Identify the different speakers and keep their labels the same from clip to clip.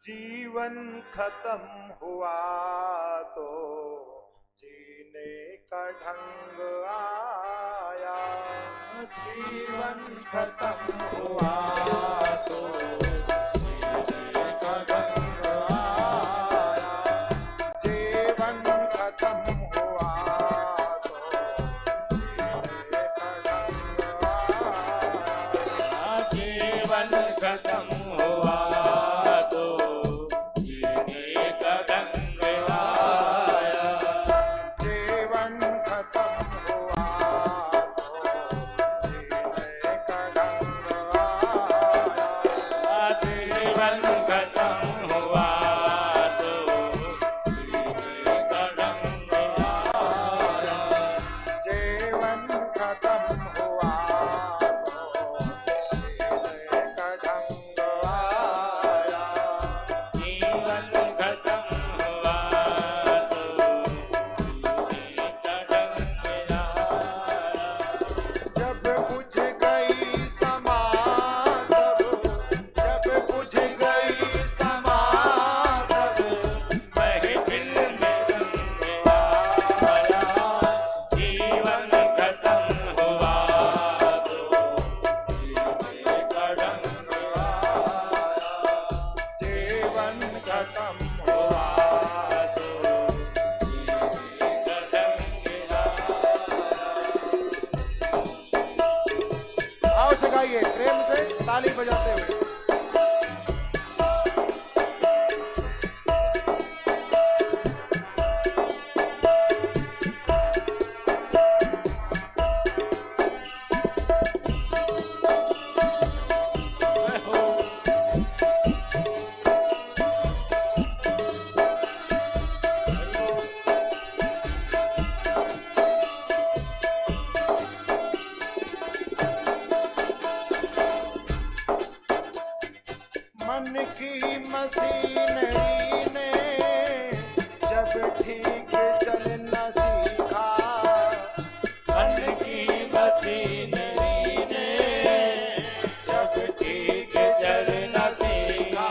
Speaker 1: जीवन खत्म हुआ तो जीने का ढंग आया।
Speaker 2: जीवन खत्म हुआ तो जीने का ढंग आया।
Speaker 1: जीवन खत्म हुआ तो जीने का ढंग आया।
Speaker 2: जीवन खत्म हुआ तो जीने का ढंग आया।
Speaker 1: जीवन खत्म हुआ तो जीने का ढंग आया।
Speaker 2: जीवन खत्म हुआ तो जीने का ढंग आया।
Speaker 1: जीवन खत्म हुआ तो जीने का ढंग आया।
Speaker 2: जीवन खत्म हुआ तो जीने का ढंग आया।
Speaker 1: जब बुझ गई समा तब, जब बुझ गई समा
Speaker 2: तब महफिल में रंग आया। जीवन खत्म हुआ तो जीने का ढंग आया।
Speaker 1: जीवन खत्म हुआ
Speaker 2: तो जीने का ढंग आया।
Speaker 1: आओ से गाइए प्रेम से ताली बजाते हुए। मन की मशीनरी ने जब ठीक चलना सीखा,
Speaker 2: मन की मशीनरी ने जब ठीक चलना सीखा।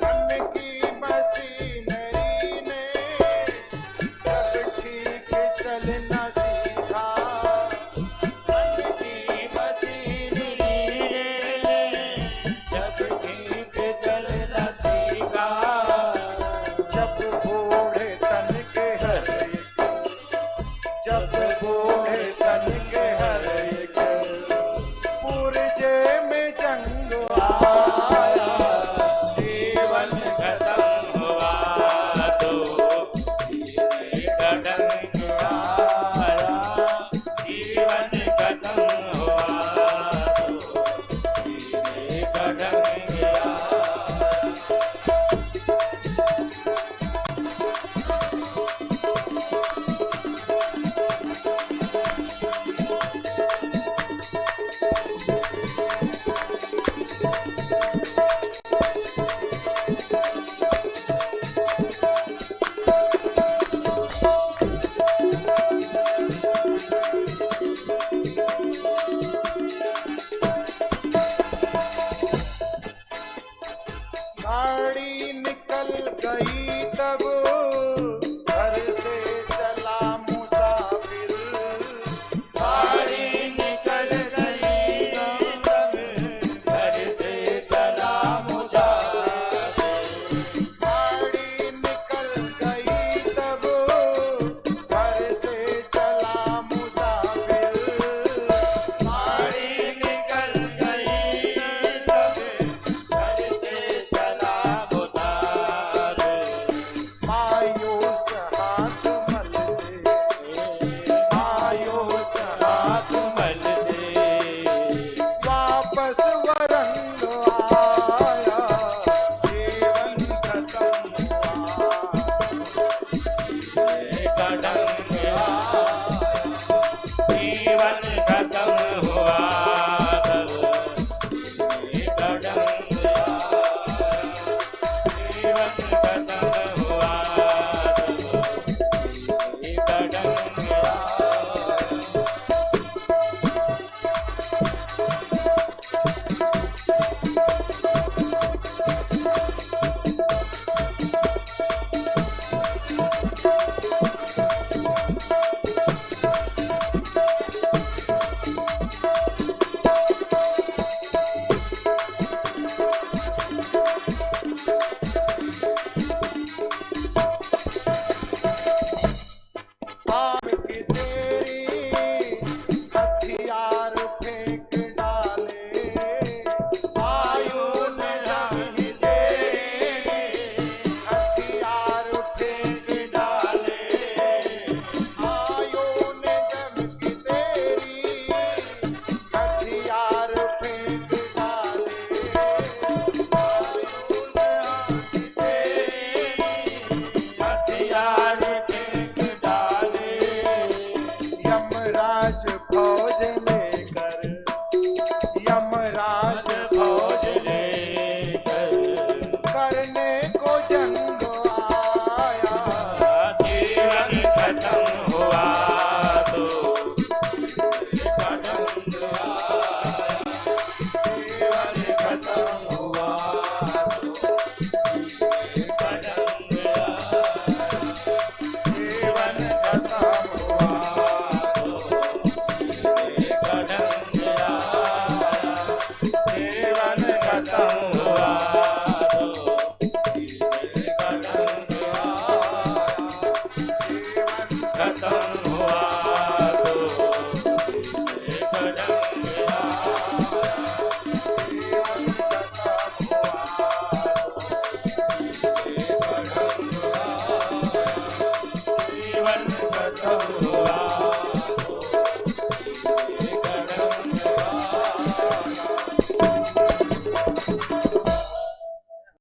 Speaker 1: मन की मशीनरी ने जब ठीक चलना सीखा।
Speaker 2: मन की मशीनरी ने जब ठीक चलना सीखा।
Speaker 1: जब बूढ़े तन के हर एक, जब बूढ़े तन के हर एक पुर्जे में जंग
Speaker 2: आया। जीवन खत्म हुआ तो जीने का ढंग आया। जीवन खत्म हुआ तो जीने का ढंग आया।
Speaker 1: गाड़ी निकल गई